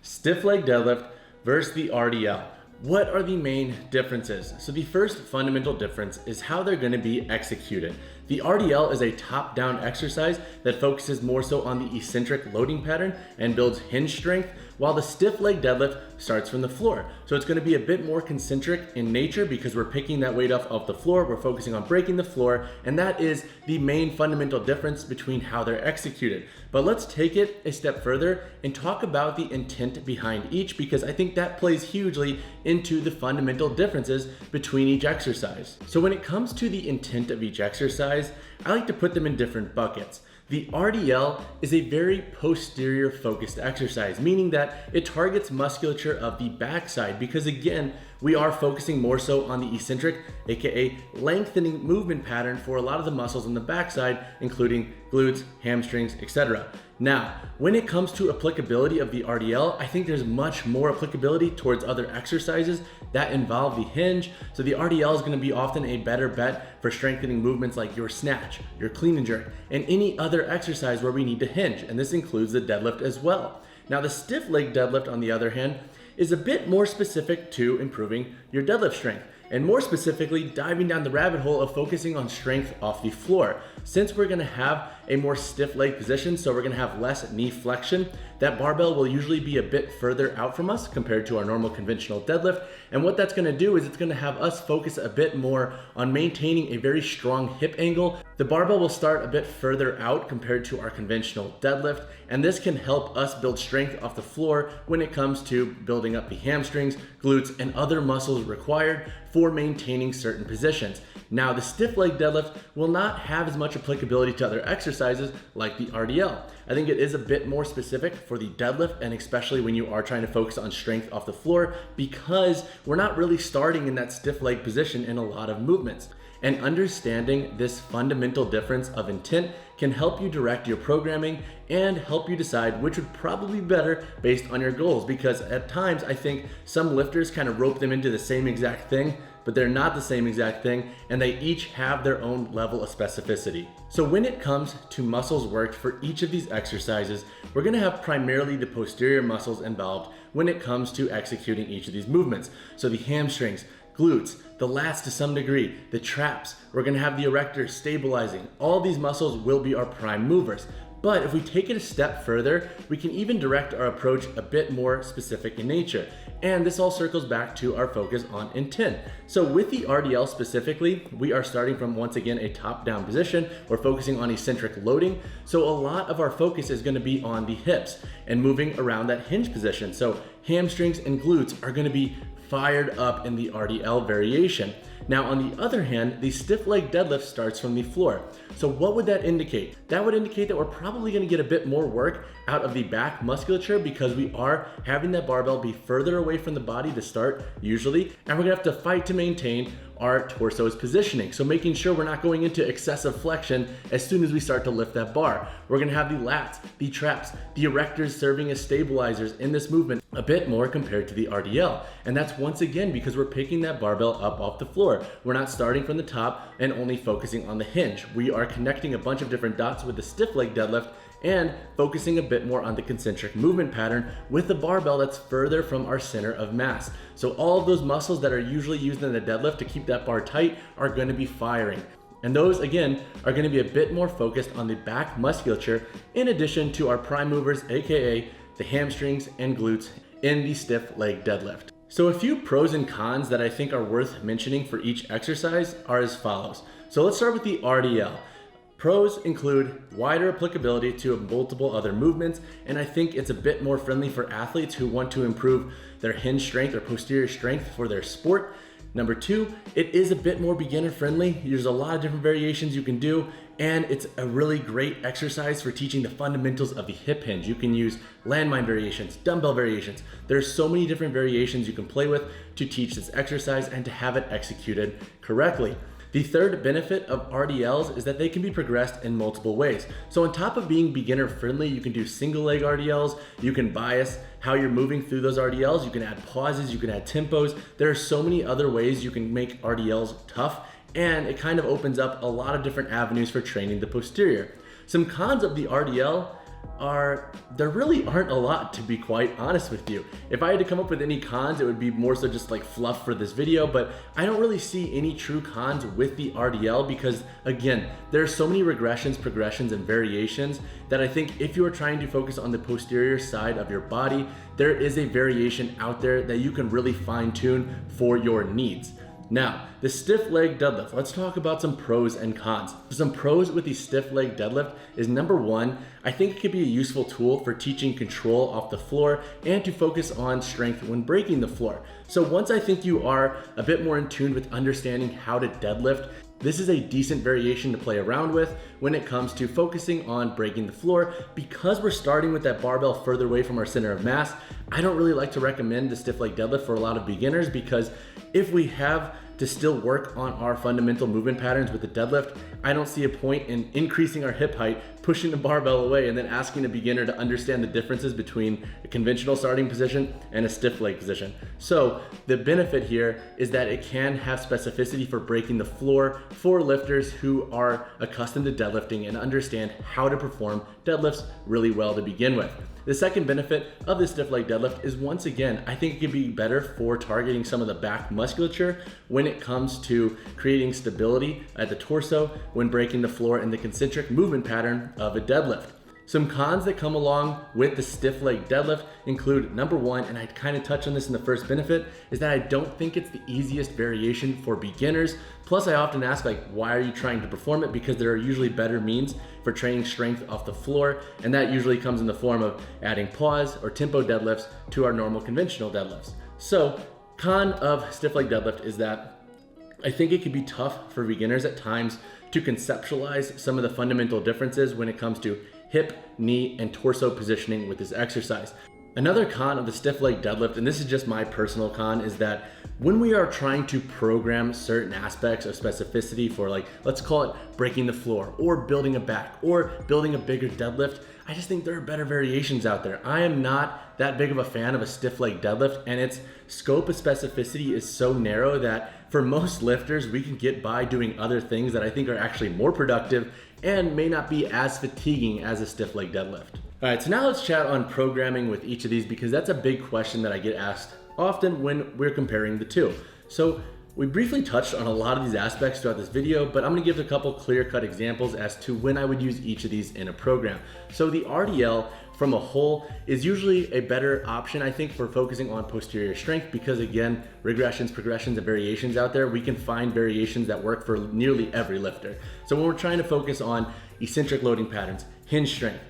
Stiff leg deadlift versus the RDL. What are the main differences? So the first fundamental difference is how they're going to be executed. The RDL is a top-down exercise that focuses more so on the eccentric loading pattern and builds hinge strength, while the stiff leg deadlift starts from the floor. So it's going to be a bit more concentric in nature because we're picking that weight up off the floor, we're focusing on breaking the floor, and that is the main fundamental difference between how they're executed. But let's take it a step further and talk about the intent behind each, because I think that plays hugely into the fundamental differences between each exercise. So when it comes to the intent of each exercise, I like to put them in different buckets. The RDL is a very posterior focused exercise, meaning that it targets musculature of the backside because, again, we are focusing more so on the eccentric, aka lengthening movement pattern for a lot of the muscles on the backside, including glutes, hamstrings, etc. Now, when it comes to applicability of the RDL, I think there's much more applicability towards other exercises that involve the hinge. So the RDL is going to be often a better bet for strengthening movements like your snatch, your clean and jerk, and any other exercise where we need to hinge. And this includes the deadlift as well. Now, the stiff leg deadlift, on the other hand, is a bit more specific to improving your deadlift strength, and more specifically diving down the rabbit hole of focusing on strength off the floor. Since we're gonna have a more stiff leg position, so we're gonna have less knee flexion, that barbell will usually be a bit further out from us compared to our normal conventional deadlift. And what that's gonna do is it's gonna have us focus a bit more on maintaining a very strong hip angle. The barbell will start a bit further out compared to our conventional deadlift, and this can help us build strength off the floor when it comes to building up the hamstrings, glutes, and other muscles required for maintaining certain positions. Now, the stiff leg deadlift will not have as much applicability to other exercises like the RDL. I think it is a bit more specific for the deadlift, and especially when you are trying to focus on strength off the floor, because we're not really starting in that stiff leg position in a lot of movements. And understanding this fundamental difference of intent can help you direct your programming and help you decide which would probably be better based on your goals, because at times I think some lifters kind of rope them into the same exact thing, but they're not the same exact thing, and they each have their own level of specificity. So when it comes to muscles worked for each of these exercises, we're gonna have primarily the posterior muscles involved when it comes to executing each of these movements. So the hamstrings, glutes, the lats to some degree, the traps, we're gonna have the erectors stabilizing. All these muscles will be our prime movers. But if we take it a step further, we can even direct our approach a bit more specific in nature. And this all circles back to our focus on intent. So with the RDL specifically, we are starting from, once again, a top-down position. We're focusing on eccentric loading. So a lot of our focus is gonna be on the hips and moving around that hinge position. So hamstrings and glutes are gonna be fired up in the RDL variation. Now, on the other hand, the stiff leg deadlift starts from the floor. So what would that indicate? That would indicate that we're probably gonna get a bit more work out of the back musculature because we are having that barbell be further away from the body to start usually, and we're gonna have to fight to maintain our torso's positioning. So making sure we're not going into excessive flexion as soon as we start to lift that bar. We're gonna have the lats, the traps, the erectors serving as stabilizers in this movement a bit more compared to the RDL. And that's once again because we're picking that barbell up off the floor. We're not starting from the top and only focusing on the hinge. We are connecting a bunch of different dots with the stiff leg deadlift and focusing a bit more on the concentric movement pattern with the barbell that's further from our center of mass. So all of those muscles that are usually used in the deadlift to keep that bar tight are going to be firing. And those, again, are going to be a bit more focused on the back musculature in addition to our prime movers, aka the hamstrings and glutes in the stiff leg deadlift. So a few pros and cons that I think are worth mentioning for each exercise are as follows. So let's start with the RDL. Pros include wider applicability to multiple other movements, and I think it's a bit more friendly for athletes who want to improve their hinge strength or posterior strength for their sport. Number two, it is a bit more beginner friendly. There's a lot of different variations you can do, and it's a really great exercise for teaching the fundamentals of the hip hinge. You can use landmine variations, dumbbell variations. There's so many different variations you can play with to teach this exercise and to have it executed correctly. The third benefit of RDLs is that they can be progressed in multiple ways. So on top of being beginner friendly, you can do single leg RDLs, you can bias how you're moving through those RDLs, you can add pauses, you can add tempos. There are so many other ways you can make RDLs tough, and it kind of opens up a lot of different avenues for training the posterior. Some cons of the RDL there really aren't a lot, to be quite honest with you. If I had to come up with any cons, it would be more so just like fluff for this video, but I don't really see any true cons with the RDL because again, there are so many regressions, progressions, and variations that I think if you are trying to focus on the posterior side of your body, there is a variation out there that you can really fine tune for your needs. Now, the stiff leg deadlift, let's talk about some pros and cons. Some pros with the stiff leg deadlift is number one, I think it could be a useful tool for teaching control off the floor and to focus on strength when breaking the floor. So once I think you are a bit more in tune with understanding how to deadlift, this is a decent variation to play around with when it comes to focusing on breaking the floor. Because we're starting with that barbell further away from our center of mass, I don't really like to recommend the stiff leg deadlift for a lot of beginners because if we have to still work on our fundamental movement patterns with the deadlift, I don't see a point in increasing our hip height, pushing the barbell away, and then asking a beginner to understand the differences between a conventional starting position and a stiff leg position. So the benefit here is that it can have specificity for breaking the floor for lifters who are accustomed to deadlifting and understand how to perform deadlifts really well to begin with. The second benefit of the stiff leg deadlift is, once again, I think it could be better for targeting some of the back musculature when it comes to creating stability at the torso when breaking the floor in the concentric movement pattern of a deadlift. Some cons that come along with the stiff leg deadlift include, number one, and I kind of touched on this in the first benefit, is that I don't think it's the easiest variation for beginners. Plus, I often ask, like, why are you trying to perform it? Because there are usually better means for training strength off the floor, and that usually comes in the form of adding pause or tempo deadlifts to our normal conventional deadlifts. So, con of stiff leg deadlift is that I think it can be tough for beginners at times to conceptualize some of the fundamental differences when it comes to hip, knee, and torso positioning with this exercise. Another con of the stiff leg deadlift, and this is just my personal con, is that when we are trying to program certain aspects of specificity for, like, let's call it breaking the floor or building a back or building a bigger deadlift, I just think there are better variations out there. I am not that big of a fan of a stiff leg deadlift, and its scope of specificity is so narrow that for most lifters, we can get by doing other things that I think are actually more productive and may not be as fatiguing as a stiff leg deadlift. All right, so now let's chat on programming with each of these because that's a big question that I get asked often when we're comparing the two. So we briefly touched on a lot of these aspects throughout this video, but I'm gonna give a couple clear-cut examples as to when I would use each of these in a program. So the RDL from a whole is usually a better option, I think, for focusing on posterior strength because, again, regressions, progressions, and variations out there, we can find variations that work for nearly every lifter. So when we're trying to focus on eccentric loading patterns, hinge strength,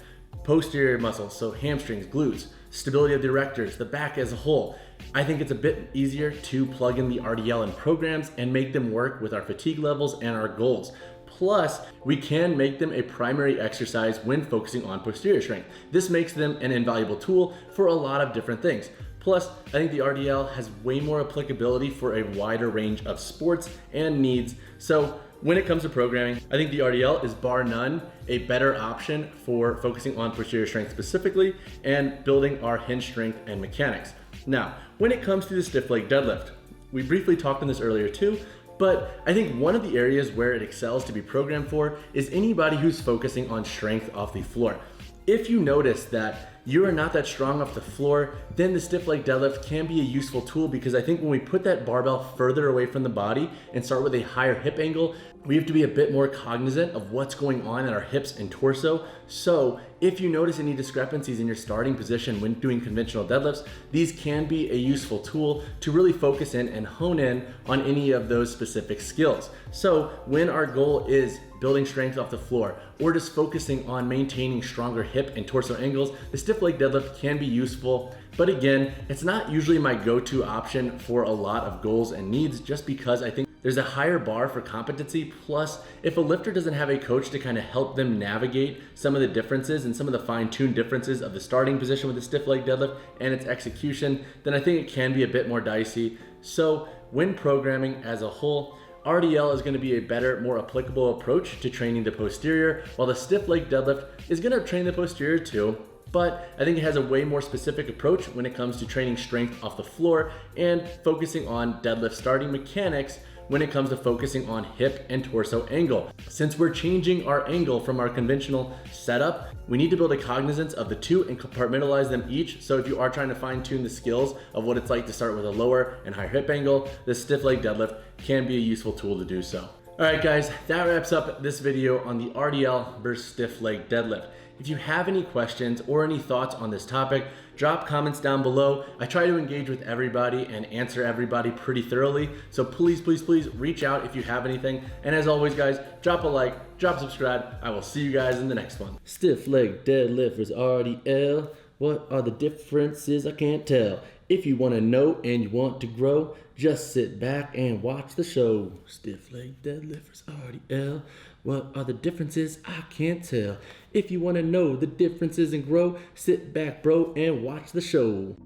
posterior muscles, so hamstrings, glutes, stability of the erectors, the back as a whole, I think it's a bit easier to plug in the RDL in programs and make them work with our fatigue levels and our goals. Plus, we can make them a primary exercise when focusing on posterior strength. This makes them an invaluable tool for a lot of different things. Plus, I think the RDL has way more applicability for a wider range of sports and needs. So when it comes to programming, I think the RDL is bar none a better option for focusing on posterior strength specifically and building our hinge strength and mechanics. Now, when it comes to the stiff leg deadlift, we briefly talked on this earlier too, but I think one of the areas where it excels to be programmed for is anybody who's focusing on strength off the floor. If you notice that you are not that strong off the floor, then the stiff leg deadlift can be a useful tool because I think when we put that barbell further away from the body and start with a higher hip angle, we have to be a bit more cognizant of what's going on in our hips and torso. So if you notice any discrepancies in your starting position when doing conventional deadlifts, these can be a useful tool to really focus in and hone in on any of those specific skills. So when our goal is building strength off the floor or just focusing on maintaining stronger hip and torso angles, the stiff leg deadlift can be useful. But again, it's not usually my go-to option for a lot of goals and needs just because I think there's a higher bar for competency. Plus, if a lifter doesn't have a coach to kind of help them navigate some of the differences and some of the fine-tuned differences of the starting position with the stiff leg deadlift and its execution, then I think it can be a bit more dicey. So when programming as a whole, RDL is going to be a better, more applicable approach to training the posterior, while the stiff leg deadlift is going to train the posterior too. But I think it has a way more specific approach when it comes to training strength off the floor and focusing on deadlift starting mechanics when it comes to focusing on hip and torso angle. Since we're changing our angle from our conventional setup, we need to build a cognizance of the two and compartmentalize them each. So if you are trying to fine tune the skills of what it's like to start with a lower and higher hip angle, the stiff leg deadlift can be a useful tool to do so. All right guys, that wraps up this video on the RDL versus stiff leg deadlift. If you have any questions or any thoughts on this topic, drop comments down below. I try to engage with everybody and answer everybody pretty thoroughly. So please reach out if you have anything. And as always guys, drop a like, drop subscribe. I will see you guys in the next one. Stiff leg deadlift versus RDL. What are the differences? I can't tell. If you want to know and you want to grow, just sit back and watch the show. Stiff leg deadlift versus RDL. What are the differences? I can't tell. If you want to know the differences and grow, sit back, bro, and watch the show.